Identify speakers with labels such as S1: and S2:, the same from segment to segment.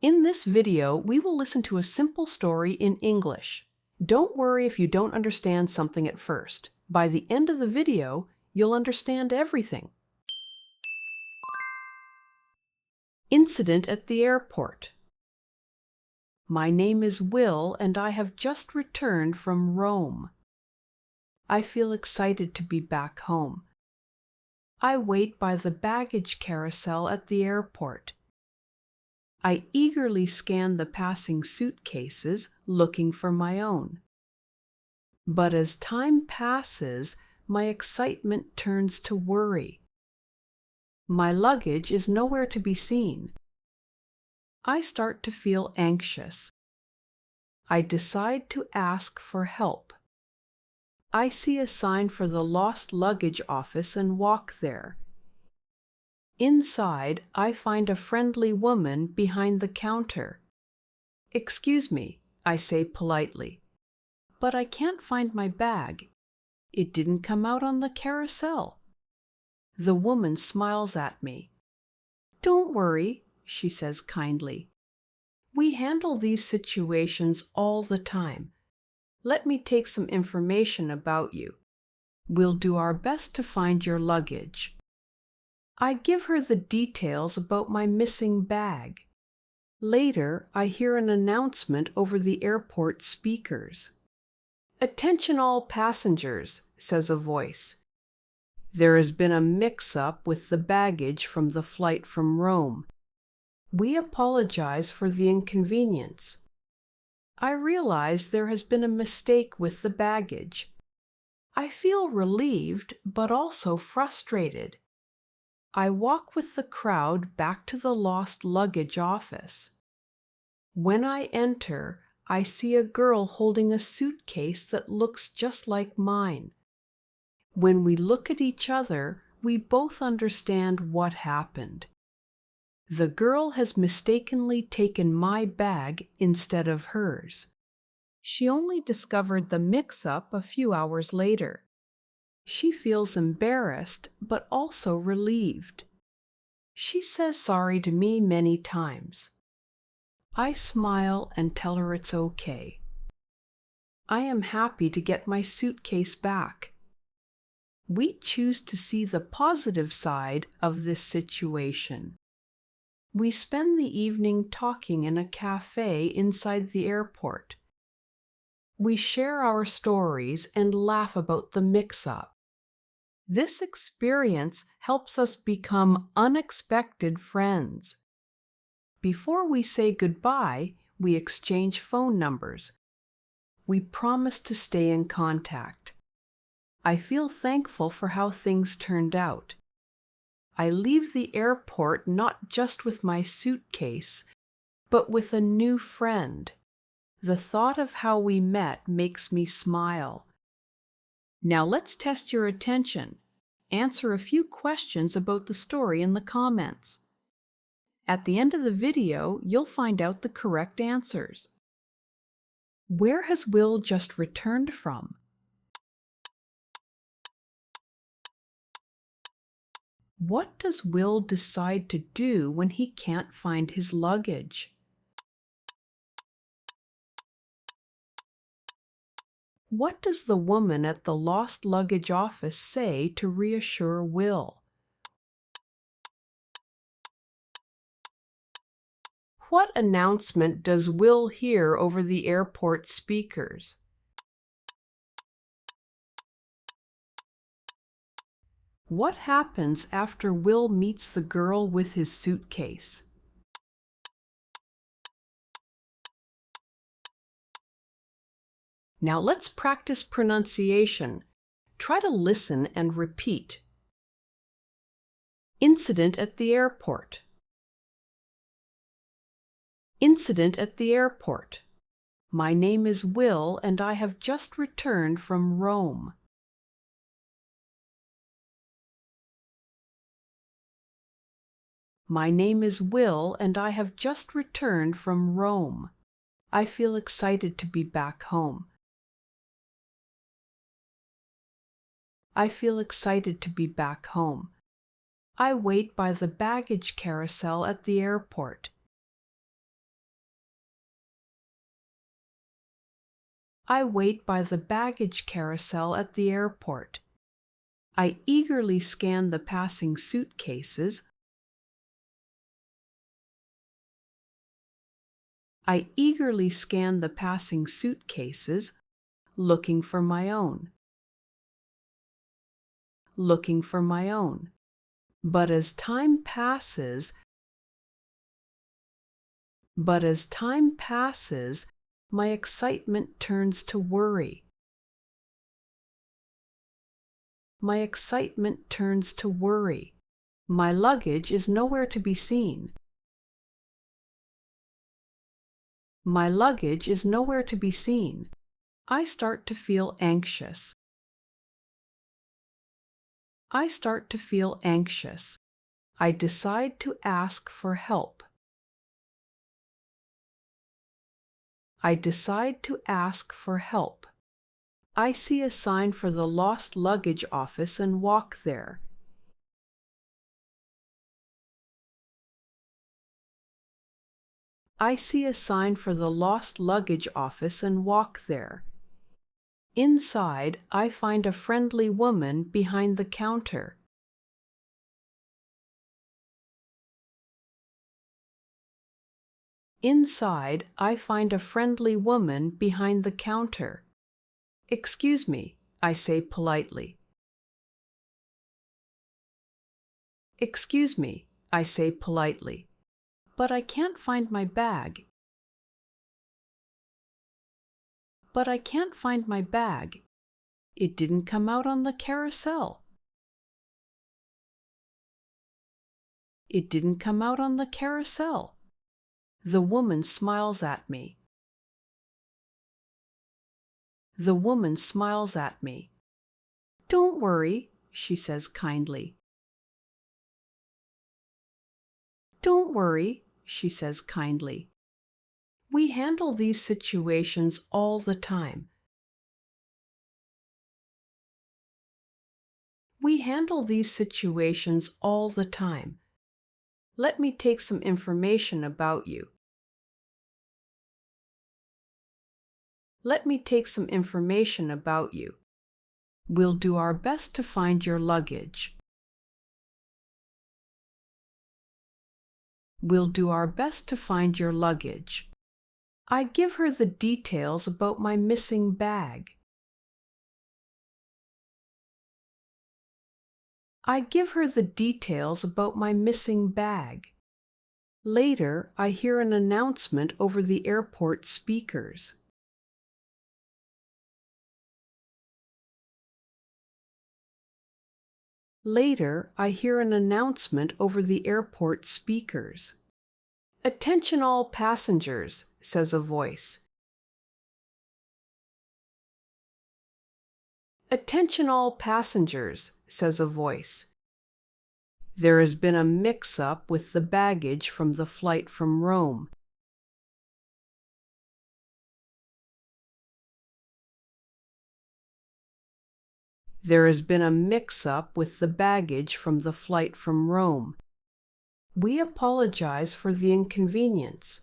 S1: In this video, we will listen to a simple story in English. Don't worry if you don't understand something at first. By the end of the video, you'll understand everything. Incident at the airport. My name is Will, and I have just returned from Rome. I feel excited to be back home. I wait by the baggage carousel at the airport. I eagerly scan the passing suitcases, looking for my own. But as time passes, my excitement turns to worry. My luggage is nowhere to be seen. I start to feel anxious. I decide to ask for help. I see a sign for the lost luggage office and walk there. Inside, I find a friendly woman behind the counter. "Excuse me," I say politely, "but I can't find my bag. It didn't come out on the carousel." The woman smiles at me. "Don't worry," she says kindly. "We handle these situations all the time. Let me take some information about you. We'll do our best to find your luggage." I give her the details about my missing bag. Later, I hear an announcement over the airport speakers. "Attention all passengers," says a voice. "There has been a mix-up with the baggage from the flight from Rome. We apologize for the inconvenience." I realize there has been a mistake with the baggage. I feel relieved, but also frustrated. I walk with the crowd back to the lost luggage office. When I enter, I see a girl holding a suitcase that looks just like mine. When we look at each other, we both understand what happened. The girl has mistakenly taken my bag instead of hers. She only discovered the mix-up a few hours later. She feels embarrassed, but also relieved. She says sorry to me many times. I smile and tell her it's okay. I am happy to get my suitcase back. We choose to see the positive side of this situation. We spend the evening talking in a cafe inside the airport. We share our stories and laugh about the mix-up. This experience helps us become unexpected friends. Before we say goodbye, we exchange phone numbers. We promise to stay in contact. I feel thankful for how things turned out. I leave the airport not just with my suitcase, but with a new friend. The thought of how we met makes me smile. Now let's test your attention. Answer a few questions about the story in the comments. At the end of the video, you'll find out the correct answers. Where has Will just returned from? What does Will decide to do when he can't find his luggage? What does the woman at the lost luggage office say to reassure Will? What announcement does Will hear over the airport speakers? What happens after Will meets the girl with his suitcase? Now let's practice pronunciation. Try to listen and repeat. Incident at the airport. Incident at the airport. My name is Will, and I have just returned from Rome. My name is Will, and I have just returned from Rome. I feel excited to be back home. I feel excited to be back home. I wait by the baggage carousel at the airport. I wait by the baggage carousel at the airport. I eagerly scan the passing suitcases. I eagerly scan the passing suitcases, looking for my own. Looking for my own. But as time passes, my excitement turns to worry. My excitement turns to worry. My luggage is nowhere to be seen. My luggage is nowhere to be seen. I start to feel anxious. I start to feel anxious. I decide to ask for help. I decide to ask for help. I see a sign for the lost luggage office and walk there. I see a sign for the lost luggage office and walk there. Inside, I find a friendly woman behind the counter. Inside, I find a friendly woman behind the counter. "Excuse me," I say politely. "Excuse me," I say politely, "but I can't find my bag." But I can't find my bag. It didn't come out on the carousel. It didn't come out on the carousel. The woman smiles at me. The woman smiles at me. "Don't worry," she says kindly. "Don't worry," she says kindly. We handle these situations all the time. We handle these situations all the time. Let me take some information about you. Let me take some information about you. We'll do our best to find your luggage. We'll do our best to find your luggage. I give her the details about my missing bag. I give her the details about my missing bag. Later, I hear an announcement over the airport speakers. Later, I hear an announcement over the airport speakers. "Attention all passengers," says a voice. "Attention all passengers," says a voice. There has been a mix-up with the baggage from the flight from Rome. There has been a mix-up with the baggage from the flight from Rome. We apologize for the inconvenience.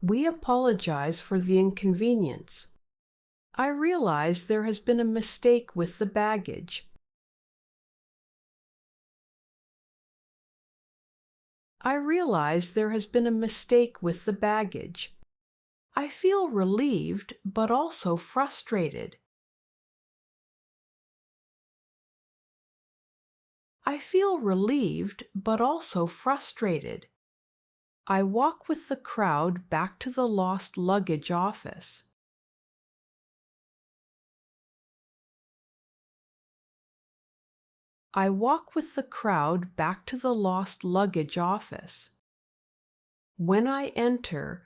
S1: We apologize for the inconvenience. I realize there has been a mistake with the baggage. I realize there has been a mistake with the baggage. I feel relieved, but also frustrated. I feel relieved, but also frustrated. I walk with the crowd back to the lost luggage office. I walk with the crowd back to the lost luggage office. When I enter,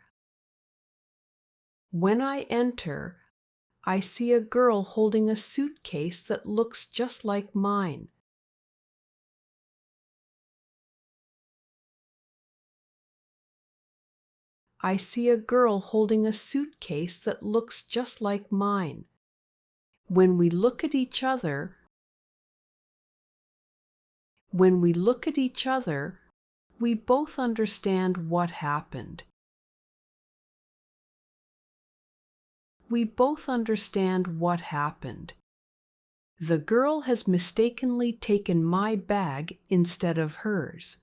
S1: I see a girl holding a suitcase that looks just like mine. I see a girl holding a suitcase that looks just like mine. When we look at each other, we both understand what happened. We both understand what happened. The girl has mistakenly taken my bag instead of hers.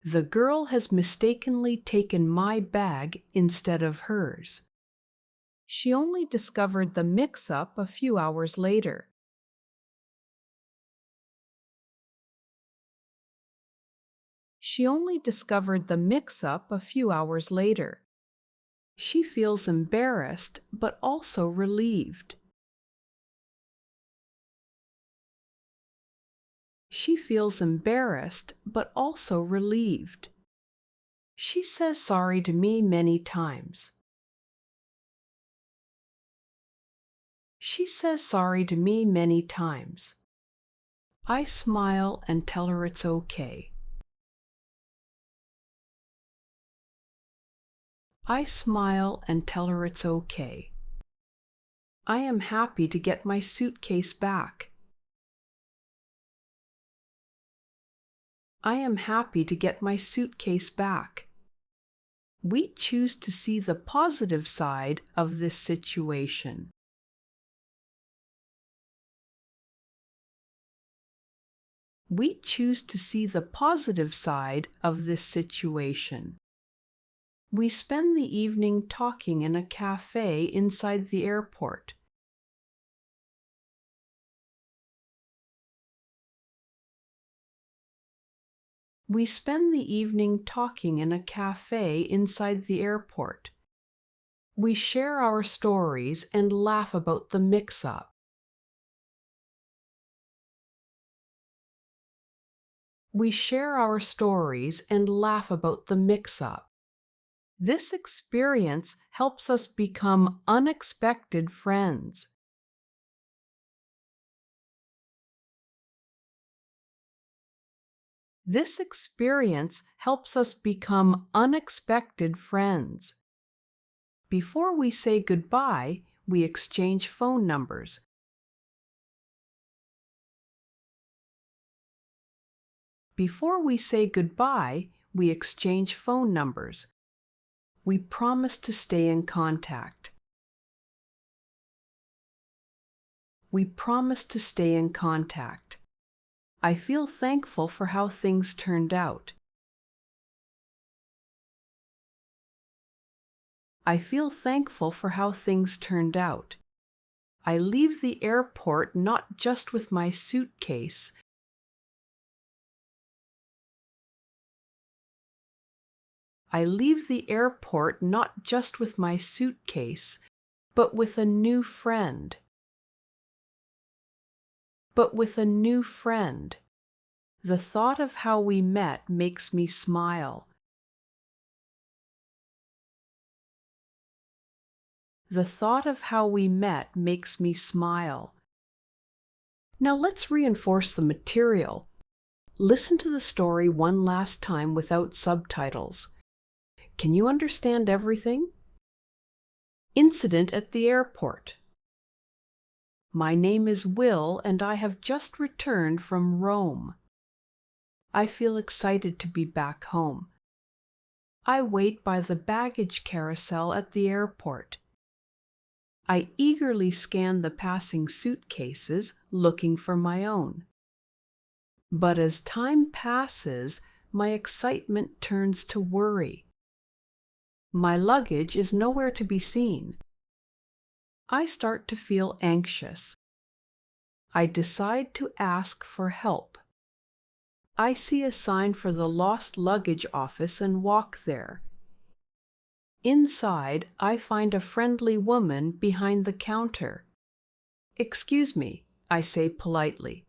S1: The girl has mistakenly taken my bag instead of hers. She only discovered the mix-up a few hours later. She only discovered the mix-up a few hours later. She feels embarrassed, but also relieved. She feels embarrassed, but also relieved. She says sorry to me many times. She says sorry to me many times. I smile and tell her it's okay. I smile and tell her it's okay. I am happy to get my suitcase back. I am happy to get my suitcase back. We choose to see the positive side of this situation. We choose to see the positive side of this situation. We spend the evening talking in a cafe inside the airport. We spend the evening talking in a cafe inside the airport. We share our stories and laugh about the mix-up. We share our stories and laugh about the mix-up. This experience helps us become unexpected friends. This experience helps us become unexpected friends. Before we say goodbye, we exchange phone numbers. Before we say goodbye, we exchange phone numbers. We promise to stay in contact. We promise to stay in contact. I feel thankful for how things turned out. I feel thankful for how things turned out. I leave the airport not just with my suitcase, I leave the airport not just with my suitcase, but with a new friend. But with a new friend. The thought of how we met makes me smile. The thought of how we met makes me smile. Now let's reinforce the material. Listen to the story one last time without subtitles. Can you understand everything? Incident at the airport. My name is Will and I have just returned from Rome. I feel excited to be back home. I wait by the baggage carousel at the airport. I eagerly scan the passing suitcases, looking for my own. But as time passes, my excitement turns to worry. My luggage is nowhere to be seen. I start to feel anxious. I decide to ask for help. I see a sign for the lost luggage office and walk there. Inside, I find a friendly woman behind the counter. "Excuse me," I say politely,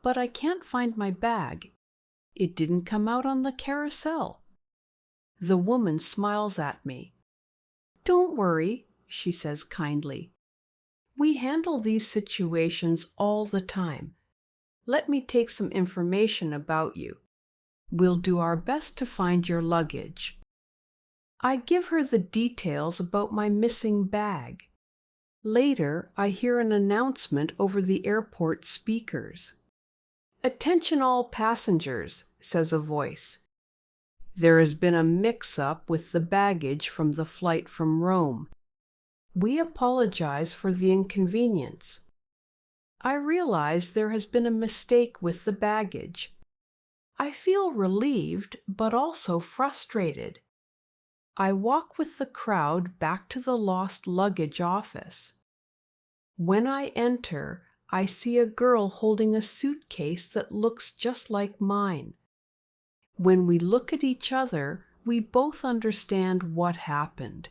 S1: "but I can't find my bag. It didn't come out on the carousel." The woman smiles at me. "Don't worry," she says kindly. "We handle these situations all the time. Let me take some information about you. We'll do our best to find your luggage." I give her the details about my missing bag. Later, I hear an announcement over the airport speakers. "Attention all passengers," says a voice. There has been a mix-up with the baggage from the flight from Rome. We apologize for the inconvenience. I realize there has been a mistake with the baggage. I feel relieved, but also frustrated. I walk with the crowd back to the lost luggage office. When I enter, I see a girl holding a suitcase that looks just like mine. When we look at each other, we both understand what happened.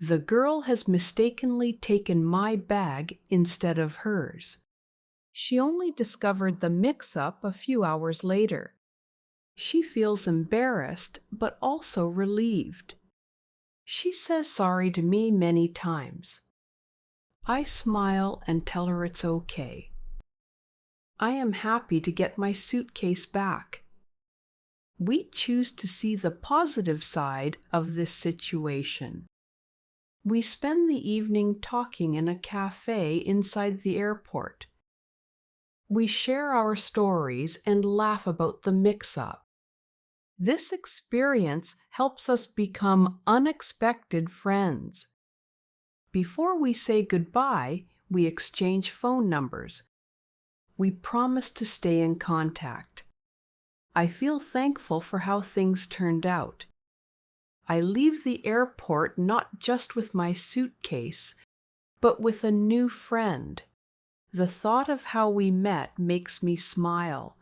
S1: The girl has mistakenly taken my bag instead of hers. She only discovered the mix-up a few hours later. She feels embarrassed, but also relieved. She says sorry to me many times. I smile and tell her it's okay. I am happy to get my suitcase back. We choose to see the positive side of this situation. We spend the evening talking in a cafe inside the airport. We share our stories and laugh about the mix-up. This experience helps us become unexpected friends. Before we say goodbye, we exchange phone numbers. We promise to stay in contact. I feel thankful for how things turned out. I leave the airport not just with my suitcase, but with a new friend. The thought of how we met makes me smile.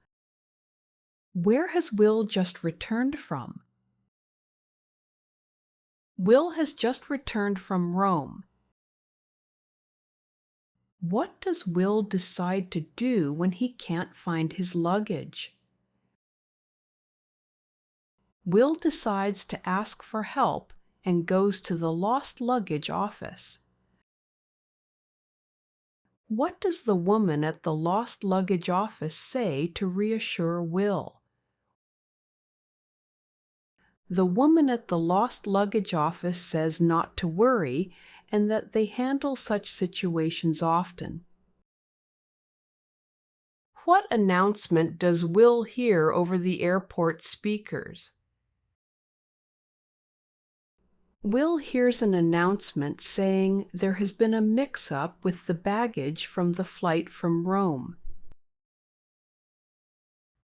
S1: Where has Will just returned from? Will has just returned from Rome. What does Will decide to do when he can't find his luggage? Will decides to ask for help and goes to the lost luggage office. What does the woman at the lost luggage office say to reassure Will? The woman at the lost luggage office says not to worry and that they handle such situations often. What announcement does Will hear over the airport speakers? Will hears an announcement saying there has been a mix-up with the baggage from the flight from Rome.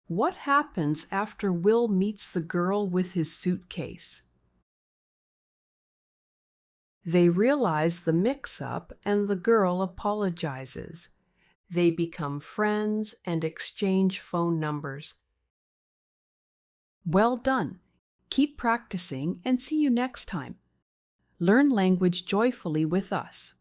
S1: What happens after Will meets the girl with his suitcase? They realize the mix-up and the girl apologizes. They become friends and exchange phone numbers. Well done! Keep practicing and see you next time. Learn language joyfully with us.